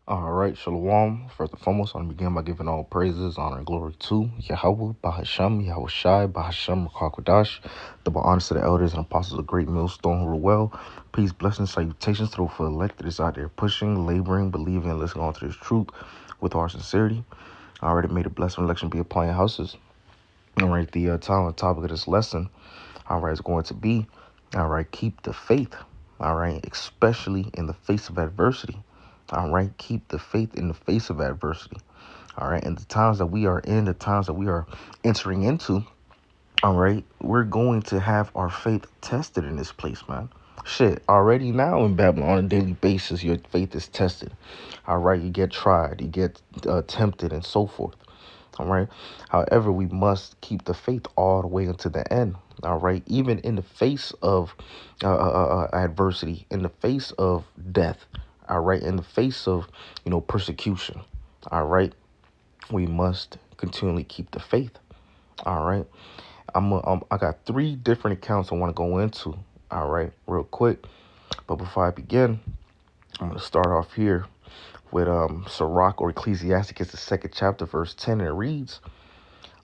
All right, Shalom. First and foremost, I'm going to begin by giving all praises, honor, and glory to Yahweh, Bahasham, Yahweh Shai, Bahasham, Rakakwadash, double honors to the elders and apostles of Great Millstone who rule well. Peace, blessings, salutations to the for elected is out there pushing, laboring, believing, and listening on to this truth with our sincerity. I already made a blessed election be upon your houses. All right, the title and topic of this lesson, all right, is going to be, all right, keep the faith, all right, especially in the face of adversity. All right, keep the faith in the face of adversity. All right, and the times that we are in, the times that we are entering into, all right, we're going to have our faith tested in this place, man. Shit, already now in Babylon on a daily basis, your faith is tested. All right, you get tried, you get tempted, and so forth. All right. However, we must keep the faith all the way until the end. All right. Even in the face of adversity, in the face of death. All right. In the face of, persecution. All right. We must continually keep the faith. All right. I got three different accounts I want to go into. All right. Real quick. But before I begin, I'm going to start off here with Sirach or Ecclesiasticus, the second chapter, verse 10, and it reads,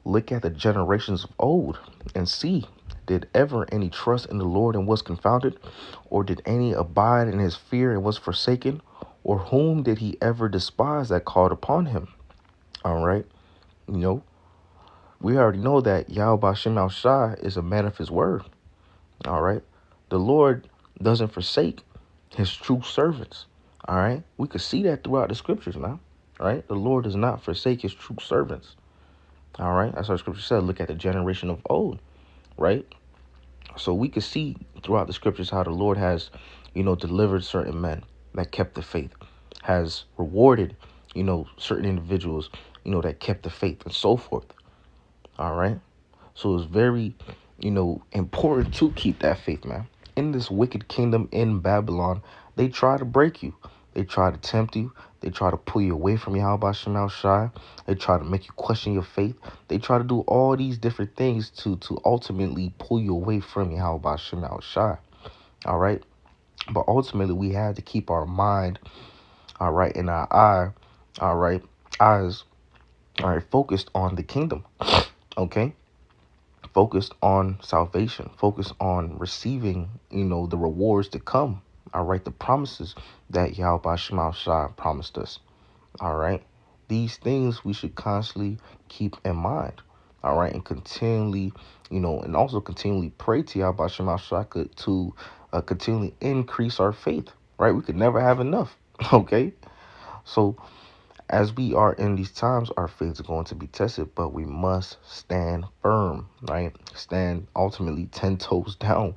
"Look at the generations of old and see, did ever any trust in the Lord and was confounded? Or did any abide in his fear and was forsaken? Or whom did he ever despise that called upon him?" All right. You know, we already know that Yahweh Shem Shai is a man of his word. All right. The Lord doesn't forsake his true servants. All right. We could see that throughout the scriptures now. All right. The Lord does not forsake his true servants. All right. That's what scripture said. Look at the generation of old. Right. So we could see throughout the scriptures how the Lord has, delivered certain men that kept the faith, has rewarded, certain individuals, that kept the faith and so forth. All right. So it's very, important to keep that faith, man. In this wicked kingdom in Babylon, they try to break you. They try to tempt you. They try to pull you away from Yahweh Shema Shai. They try to make you question your faith. They try to do all these different things to ultimately pull you away from Yahweh Shema Shai. All right. But ultimately, we have to keep our mind, all right, and our all right, eyes, all right, focused on the kingdom. Okay. Focused on salvation, focused on receiving, the rewards to come. All right, the promises that Yahweh Shema Shai promised us. All right, these things we should constantly keep in mind. All right, and continually, and also continually pray to Yahweh Shema Shai to continually increase our faith. Right, we could never have enough. Okay, so as we are in these times, our faith is going to be tested, but we must stand firm, right? Stand ultimately 10 toes down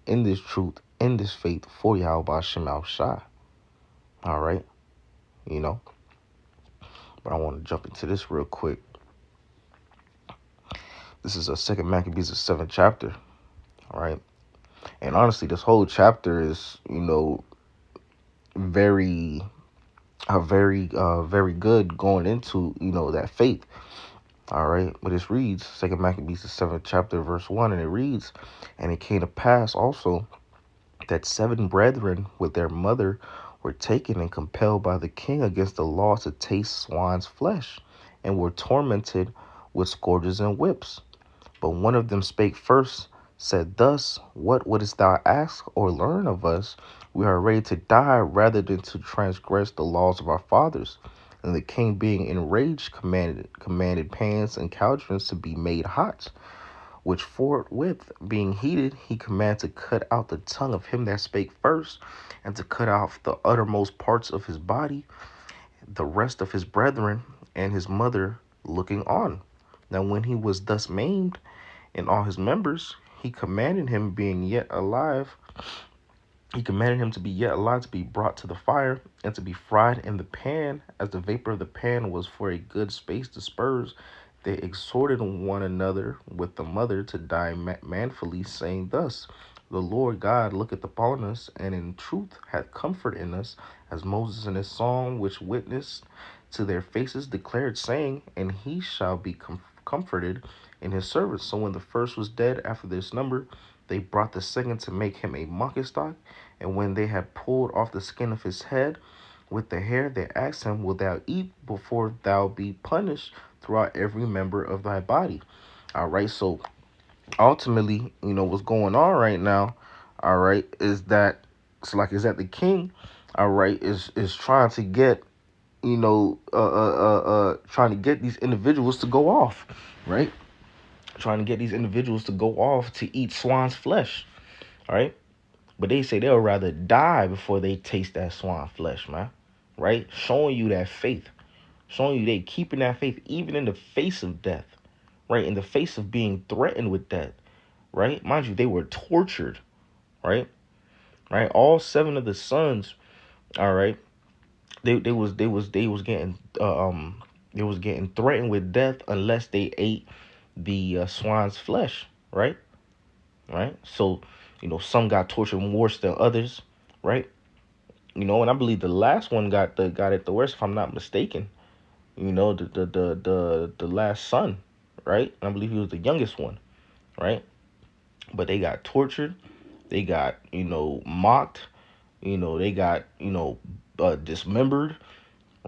in this truth, in this faith for Yahweh Shema Shai. All right, you know. But I want to jump into this real quick. This is a Second Maccabees, the 7th chapter. All right, and honestly, this whole chapter is, very, very good going into, that faith. All right, but it reads, Second Maccabees, the 7th chapter, verse 1, and it reads, "And it came to pass also that 7 brethren with their mother were taken and compelled by the king against the law to taste swine's flesh, and were tormented with scourges and whips. But one of them spake first, said thus, What wouldst thou ask or learn of us? We are ready to die rather than to transgress the laws of our fathers. And the king, being enraged, commanded pans and cauldrons to be made hot, which forthwith being heated, he commanded to cut out the tongue of him that spake first, and to cut off the uttermost parts of his body, the rest of his brethren and his mother looking on. Now when he was thus maimed in all his members, he commanded him, being yet alive, he commanded him to be yet alive to be brought to the fire, and to be fried in the pan, as the vapor of the pan was for a good space dispersed. They exhorted one another with the mother to die manfully, saying thus, The Lord God looketh upon us, and in truth hath comfort in us, as Moses in his song, which witnessed to their faces, declared, saying, And he shall be comforted in his servants. So when the first was dead after this number, they brought the second to make him a mock stock. And when they had pulled off the skin of his head, with the hair, they asked him, "Wilt thou eat before thou be punished throughout every member of thy body?" All right, so ultimately, what's going on right now, all right, is that the king, all right, is trying to get, trying to get these individuals to go off, right? Trying to get these individuals to go off to eat swine's flesh, all right? But they say they'll rather die before they taste that swan flesh, man. Right? Showing you that faith. Showing you they keeping that faith even in the face of death. Right? In the face of being threatened with death. Right? Mind you, they were tortured. Right? Right? All seven of the sons, all right, they was getting they was getting threatened with death unless they ate the swine's flesh. Right? Right? So, some got tortured worse than others. Right? And I believe the last one got it the worst, if I'm not mistaken. The last son, right? I believe he was the youngest one, right? But they got tortured, they got mocked, they got dismembered,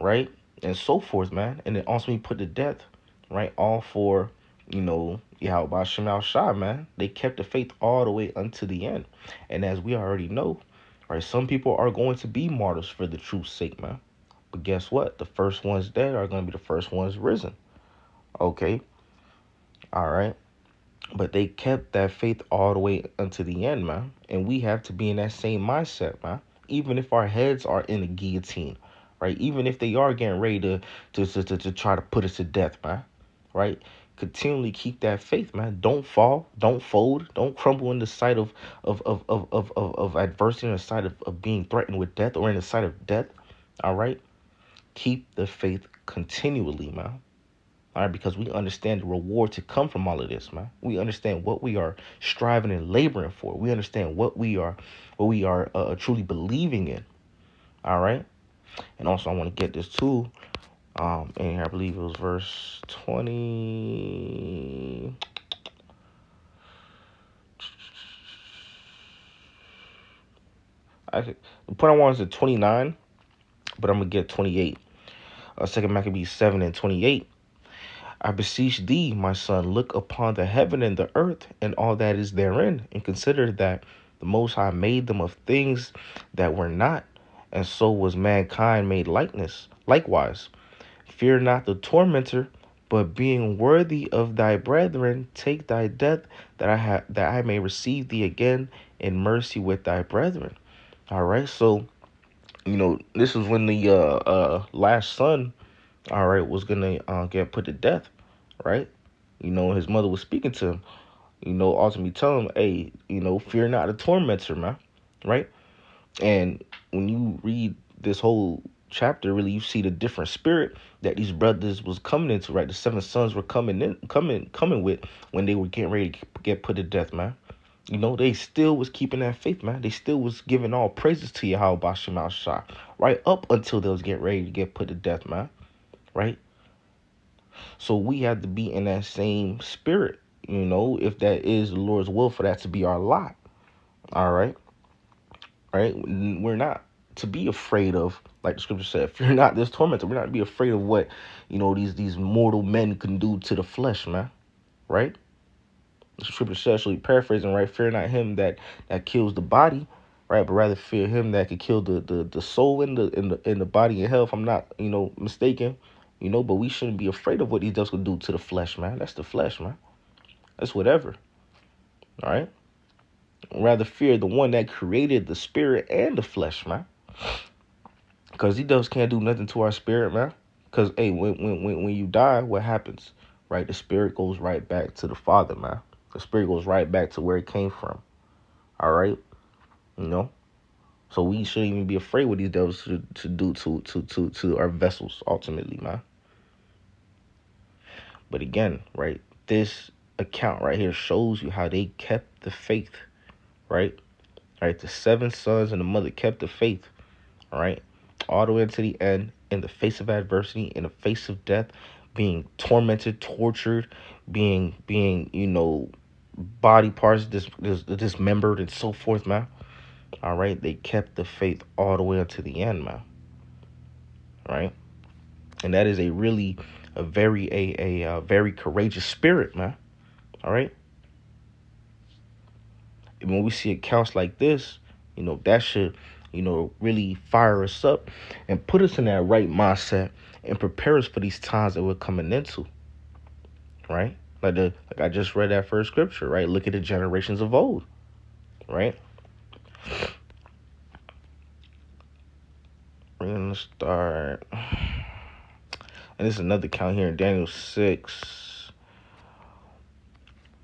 right, and so forth, man. And then also put to death, right? All for Yahweh Shem Shai, man. They kept the faith all the way unto the end, and as we already know, right, some people are going to be martyrs for the truth's sake, man. But guess what? The first ones dead are going to be the first ones risen. Okay. All right. But they kept that faith all the way unto the end, man. And we have to be in that same mindset, man. Even if our heads are in the guillotine, right? Even if they are getting ready to try to put us to death, man. Right? Continually keep that faith, man. Don't fall, don't fold, don't crumble in the sight of adversity, in the sight of being threatened with death, or in the sight of death. All right. Keep the faith continually, man. All right, because we understand the reward to come from all of this, man. We understand what we are striving and laboring for. We understand what we are truly believing in. All right, and also I want to get this too. And here I believe it was verse 20. The point I want is at 29, but I'm gonna get 28. Second Maccabees 7:28. I beseech thee, my son, look upon the heaven and the earth and all that is therein, and consider that the Most High made them of things that were not, and so was mankind made likewise. Fear not the tormentor, but being worthy of thy brethren, take thy death, that I may receive thee again in mercy with thy brethren. All right, so this is when the last son, all right, was gonna get put to death, right? His mother was speaking to him, ultimately telling him, hey, fear not the tormentor, man, right? And when you read this whole chapter, really, you see the different spirit that these brothers was coming into, right? The seven sons were coming with when they were getting ready to get put to death, man. They still was keeping that faith, man. They still was giving all praises to Yahweh Bashim Shah, right up until they was getting ready to get put to death, man. Right? So we have to be in that same spirit, if that is the Lord's will for that to be our lot. All right. Right? We're not to be afraid of, like the scripture said, fear not this tormentor. We're not to be afraid of what, these mortal men can do to the flesh, man. Right? The scripture says, so paraphrasing, right? Fear not him that kills the body, right? But rather fear him that could kill the soul in the body in hell, if I'm not, mistaken. But we shouldn't be afraid of what he does could do to the flesh, man. That's the flesh, man. That's whatever. All right? Rather fear the one that created the spirit and the flesh, man. Because he can't do nothing to our spirit, man. Because, hey, when you die, what happens? Right? The spirit goes right back to the Father, man. The spirit goes right back to where it came from. All right? So we shouldn't even be afraid what these devils to do to our vessels, ultimately, man. But again, right, this account right here shows you how they kept the faith, right? Right, the seven sons and the mother kept the faith, all right, all the way to the end, in the face of adversity, in the face of death, being tormented, tortured, being body parts dismembered and so forth, man. All right, they kept the faith all the way up to the end, man. right? And that is a very courageous spirit, man. All right. And when we see accounts like this, that should, really fire us up and put us in that right mindset and prepare us for these times that we're coming into, right? Like I just read that first scripture, right? Look at the generations of old, right? We're gonna start, and this is another count here in Daniel 6.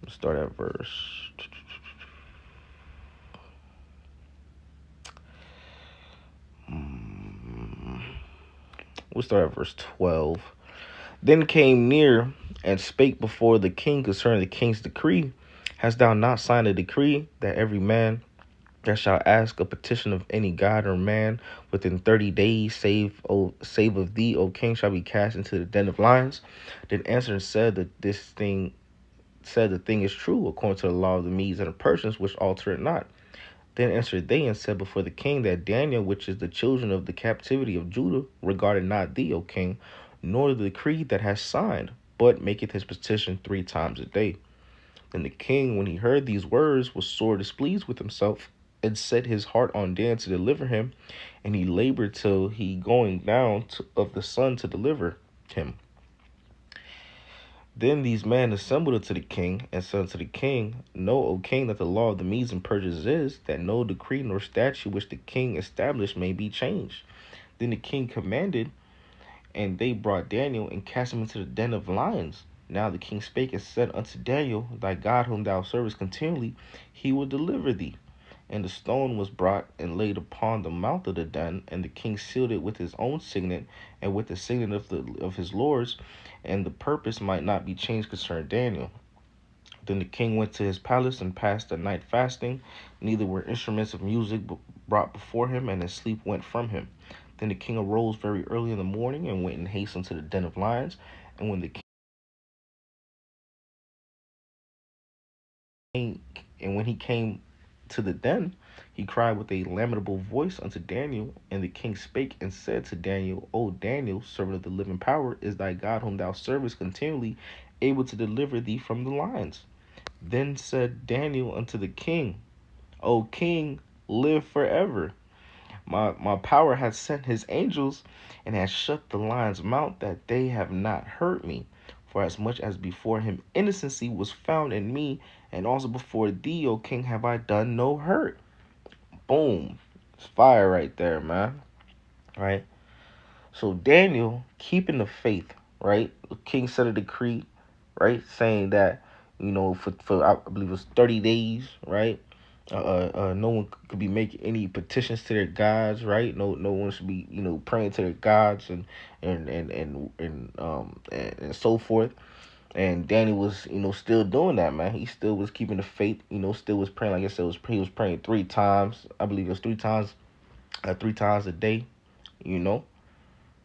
Let's start at verse. We'll start at verse 12. Then came near and spake before the king concerning the king's decree. Hast thou not signed a decree that every man that shall ask a petition of any god or man within 30 days, save of thee, O king, shall be cast into the den of lions? Then answered and said that the thing is true, according to the law of the Medes and the Persians, which alter it not. Then answered they and said before the king that Daniel, which is the children of the captivity of Judah, regarded not thee, O king, nor the decree that has signed, but maketh his petition 3 times a day. And the king, when he heard these words, was sore displeased with himself, and set his heart on Dan to deliver him, and he labored till he going down of the sun to deliver him. Then these men assembled unto the king, and said unto the king, Know, O king, that the law of the Medes and Persians is, that no decree nor statute which the king established may be changed. Then the king commanded, and they brought Daniel, and cast him into the den of lions. Now the king spake and said unto Daniel, Thy God whom thou servest continually, he will deliver thee. And the stone was brought and laid upon the mouth of the den, and the king sealed it with his own signet and with the signet of his lords, and the purpose might not be changed concerning Daniel. Then the king went to his palace and passed the night fasting. Neither were instruments of music brought before him, and his sleep went from him. Then the king arose very early in the morning and went in haste unto the den of lions. And when the king and when he came to the den, he cried with a lamentable voice unto Daniel. And the king spake and said to Daniel, O Daniel, servant of the living power, is thy God whom thou servest continually able to deliver thee from the lions? Then said Daniel unto the king, O king, live forever. My power hath sent his angels, and has shut the lions' mouth, that they have not hurt me. For as much as before him innocency was found in me, and also before thee, O king, have I done no hurt. Boom. It's fire right there, man. Right? So Daniel, keeping the faith, right? The king set a decree, right? Saying that, for I believe it was 30 days, right? No one could be making any petitions to their gods, right? No one should be, praying to their gods and so forth. And Daniel was, still doing that, man. He still was keeping the faith, still was praying. Like I said, he was praying 3 times. I believe it was 3 times a day,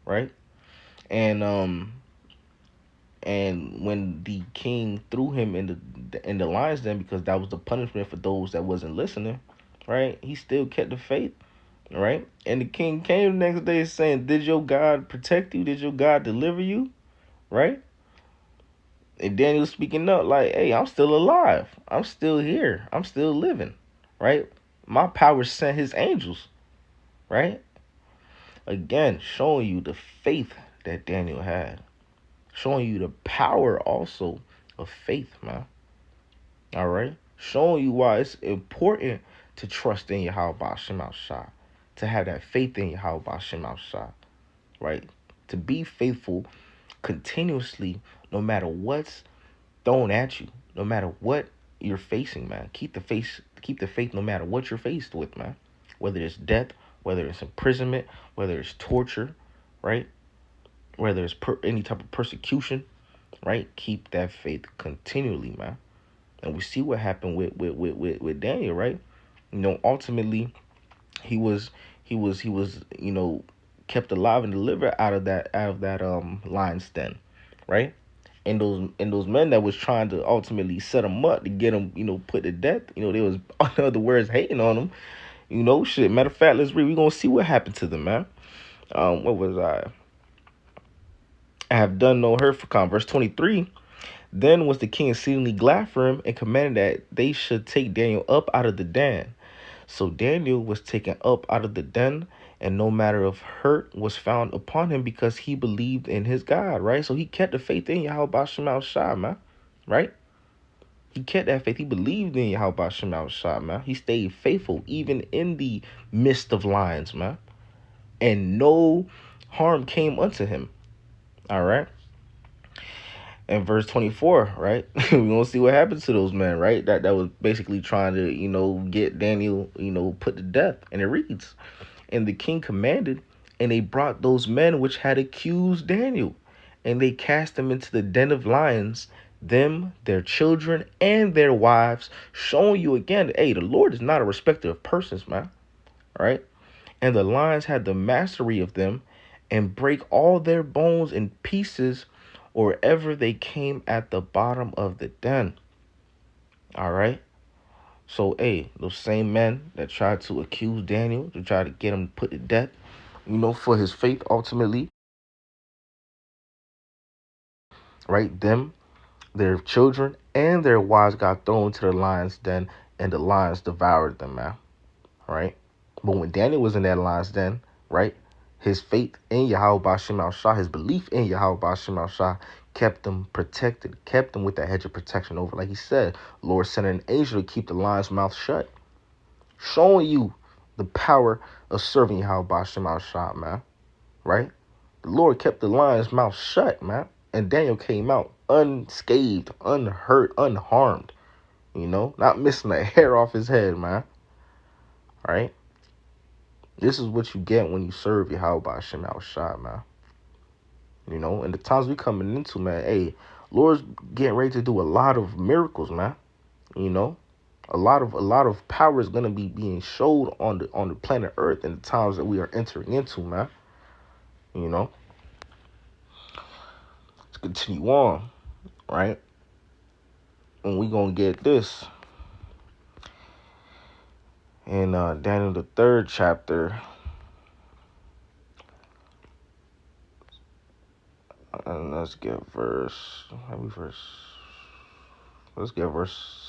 right? And and when the king threw him in the lions den, because that was the punishment for those that wasn't listening, right? He still kept the faith, right? And the king came the next day saying, Did your God protect you? Did your God deliver you? Right? And Daniel speaking up like, hey, I'm still alive. I'm still here. I'm still living, right? My power sent his angels, right? Again, showing you the faith that Daniel had. Showing you the power also of faith, man. All right? Showing you why it's important to trust in Yahweh Ba'ashem Shai. To have that faith in Yahweh Ba'ashem Shai. Right? To be faithful continuously, no matter what's thrown at you, no matter what you're facing, man. Keep the faith no matter what you're faced with, man. Whether it's death, whether it's imprisonment, whether it's torture, right? Whether it's any type of persecution, right? Keep that faith continually, man. And we see what happened with Daniel, right? Ultimately, he was kept alive and delivered out of that lion's den, right? And those men that was trying to ultimately set him up to get him, put to death, they was, in other words, hating on him, shit. Matter of fact, let's read. We're gonna see what happened to them, man. What was I? I have done no hurt for Con. Verse 23. Then was the king exceedingly glad for him and commanded that they should take Daniel up out of the den. So Daniel was taken up out of the den, and no matter of hurt was found upon him because he believed in his God, right? So he kept the faith in Yahweh Shema Shah, man, right? He kept that faith. He believed in Yahweh Shema Shah, man. He stayed faithful even in the midst of lions, man. And no harm came unto him, all right? And verse 24, right? We're gonna see what happened to those men, right? That was basically trying to, get Daniel, put to death. And it reads, and the king commanded, and they brought those men which had accused Daniel, and they cast them into the den of lions, them, their children, and their wives, showing you again that, hey, the Lord is not a respecter of persons, man. Right? And the lions had the mastery of them, and break all their bones in pieces, or ever they came at the bottom of the den. All right. So, hey, those same men that tried to accuse Daniel, to try to get him put to death, for his faith ultimately, right? Them, their children, and their wives got thrown to the lion's den, and the lions devoured them, man. Right? But when Daniel was in that lion's den, right, his faith in Yahweh Ba'ashem al-Shah, his belief in Yahweh Ba'ashem al-Shah kept them protected, kept them with that hedge of protection over. Like he said, Lord sent an angel to keep the lion's mouth shut, showing you the power of serving Yahweh Ba'ashem al-Shah, man. Right? The Lord kept the lion's mouth shut, man. And Daniel came out unscathed, unhurt, unharmed. Not missing a hair off his head, man. Right? This is what you get when you serve Yahweh Ba'ashem al-Shah, man. And the times we coming into, man, hey, Lord's getting ready to do a lot of miracles, man. A lot of power is gonna be being showed on the planet Earth in the times that we are entering into, man. Let's continue on, right? And we gonna get this in Daniel the 3rd chapter. And let's get verse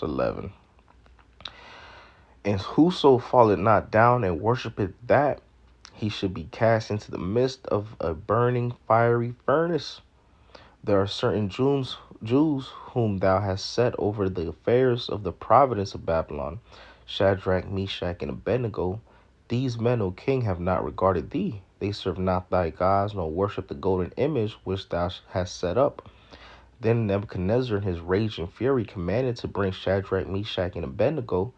11. And whoso falleth not down and worshipeth that, he should be cast into the midst of a burning fiery furnace. There are certain Jews whom thou hast set over the affairs of the province of Babylon, Shadrach, Meshach, and Abednego. These men, O king, have not regarded thee. They serve not thy gods, nor worship the golden image which thou hast set up. Then Nebuchadnezzar in his rage and fury commanded to bring Shadrach, Meshach, and Abednego.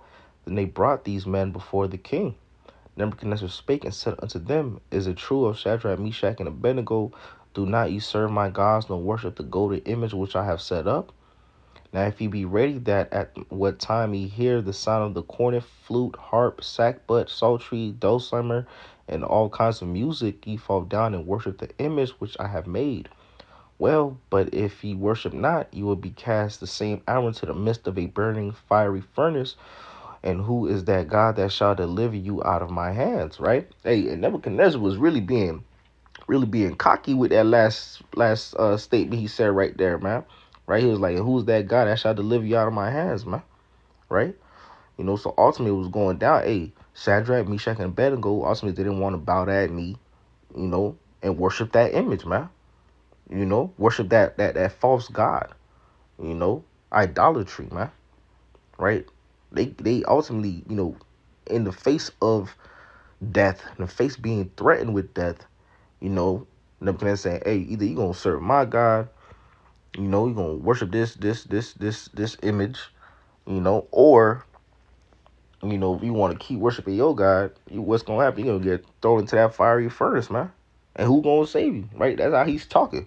Then they brought these men before the king. Nebuchadnezzar spake and said unto them, Is it true, of Shadrach, Meshach, and Abednego, do not ye serve my gods, nor worship the golden image which I have set up? Now if ye be ready that at what time ye hear the sound of the cornet, flute, harp, sackbut, psaltery, dulcimer, and all kinds of music, ye fall down and worship the image which I have made. Well, but if ye worship not, ye will be cast the same hour into the midst of a burning fiery furnace. And who is that God that shall deliver you out of my hands? Right? Hey, and Nebuchadnezzar was really being cocky with that last statement he said right there, man. Right? He was like, who's that God that shall deliver you out of my hands, man? Right? So ultimately it was going down. Hey, Shadrach, Meshach, and Abednego ultimately didn't want to bow that knee, and worship that image, man. Worship that false God, idolatry, man. Right? They ultimately, in the face of death, in the face being threatened with death, Nebuchadnezzar saying, hey, either you're gonna serve my God, you're gonna worship this image, or if you want to keep worshiping your God, what's gonna happen? You're gonna get thrown into that fiery furnace, man. And who gonna save you? Right? That's how he's talking,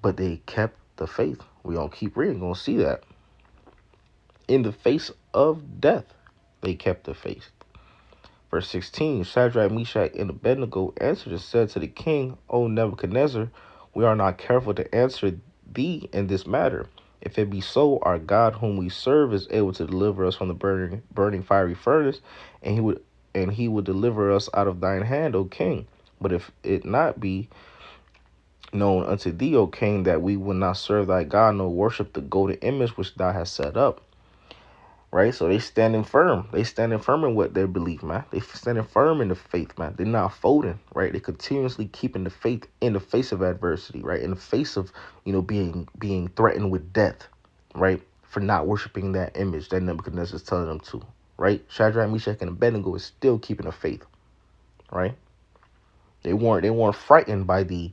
But they kept the faith. We gonna keep reading, gonna see that. In the face of death, they kept the faith. Verse 16, Shadrach, Meshach, and Abednego answered and said to the king, O Nebuchadnezzar, we are not careful to answer thee in this matter. If it be so, our God whom we serve is able to deliver us from the burning fiery furnace, and he would deliver us out of thine hand, O king. But if it not be known unto thee, O king, that we will not serve thy God, nor worship the golden image which thou hast set up. Right? So they standing firm. They standing firm in what they believe, man. They standing firm in the faith, man. They're not folding, right? They continuously keeping the faith in the face of adversity, right? In the face of, being threatened with death, right? For not worshiping that image that Nebuchadnezzar is telling them to, right? Shadrach, Meshach, and Abednego is still keeping the faith, right? They weren't frightened by the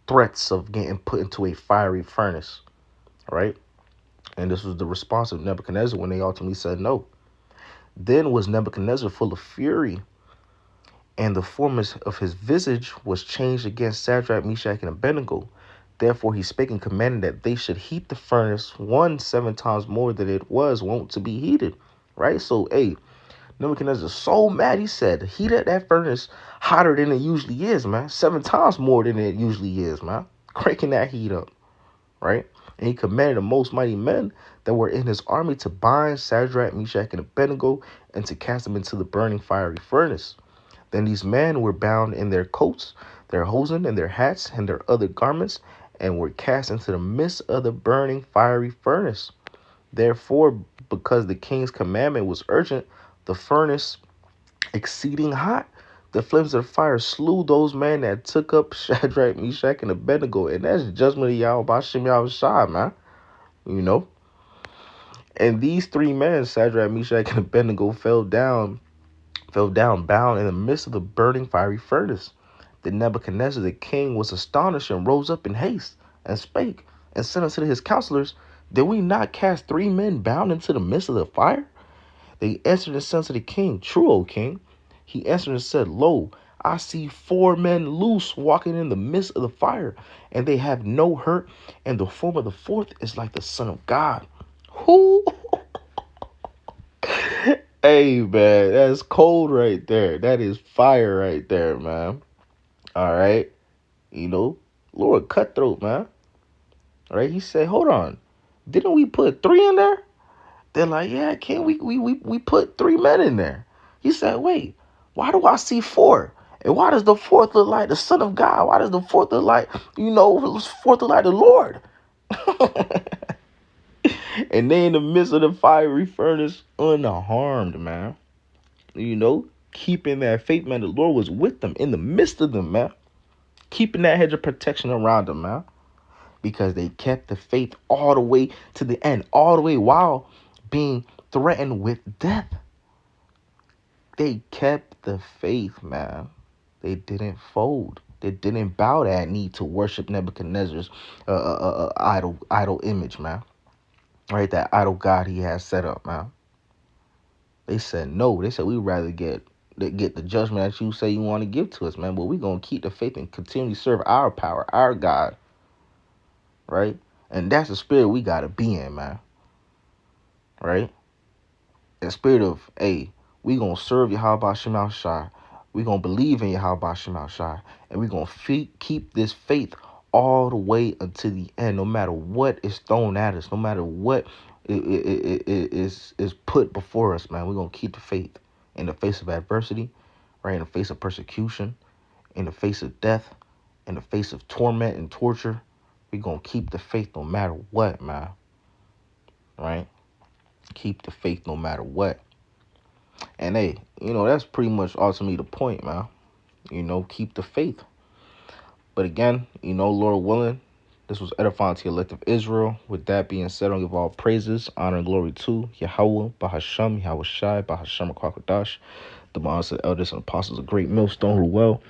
threats of getting put into a fiery furnace, right? And this was the response of Nebuchadnezzar when they ultimately said no. Then was Nebuchadnezzar full of fury, and the form of his visage was changed against Shadrach, Meshach, and Abednego. Therefore he spake and commanded that they should heat the furnace 7 times more than it was wont to be heated. Right? So, Nebuchadnezzar so mad, he said, heat up that furnace hotter than it usually is, man. 7 times more than it usually is, man. Cranking that heat up, right? And he commanded the most mighty men that were in his army to bind Shadrach, Meshach, and Abednego and to cast them into the burning fiery furnace. Then these men were bound in their coats, their hosen, and their hats, and their other garments, and were cast into the midst of the burning fiery furnace. Therefore, because the king's commandment was urgent, the furnace exceeding hot, the flames of the fire slew those men that took up Shadrach, Meshach, and Abednego. And that's judgment of Yahweh Bashem Yahushua, man. And these 3 men, Shadrach, Meshach, and Abednego, fell down bound in the midst of the burning fiery furnace. Then Nebuchadnezzar the king was astonished and rose up in haste and spake and said unto his counselors, did we not cast 3 men bound into the midst of the fire? They answered and said unto the king, true, O king. He answered and said, lo, I see 4 men loose walking in the midst of the fire, and they have no hurt, and the form of the 4th is like the Son of God. Who? Hey, man, that's cold right there. That is fire right there, man. All right. Lord Cutthroat, man. All right. He said, hold on. Didn't we put 3 in there? They're like, yeah, King, we put 3 men in there. He said, wait, why do I see 4? And why does the 4th look like the Son of God? Why does the 4th look like, 4th look like the Lord? And they in the midst of the fiery furnace unharmed, man. Keeping that faith, man. The Lord was with them in the midst of them, man. Keeping that hedge of protection around them, man. Because they kept the faith all the way to the end, all the way while being threatened with death. They kept the faith, man. They didn't fold. They didn't bow that knee to worship Nebuchadnezzar's idol image, man. Right, that idol god he has set up, man. They said no. They said we'd rather get the judgment that you say you want to give to us, man. But we're gonna keep the faith and continually serve our power, our God. Right? And that's the spirit we gotta be in, man. Right? The spirit of, hey, we gonna serve Yahweh Shema Shai. We gonna believe in Yahweh Shema Shai. And we gonna keep this faith all the way until the end, no matter what is thrown at us, no matter what is put before us, man. We're going to keep the faith in the face of adversity, right? In the face of persecution, in the face of death, in the face of torment and torture. We're going to keep the faith no matter what, man. Right? Keep the faith no matter what. And hey, that's pretty much ultimately the point, man. Keep the faith. But again, Lord willing, this was edifying to the elect of Israel. With that being said, I'll give all praises, honor, and glory to Yahweh, Bahasham, Yahweh Shai, Bahasham, Kwakadash, the bonds of the elders and apostles of Great Millstone, who well.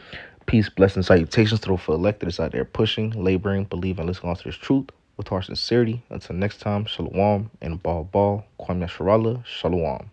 Peace, blessings, salutations to the for elected that's out there pushing, laboring, believing, listening to this truth with our sincerity. Until next time, shalom and ball, Kwame Sharala, shalom.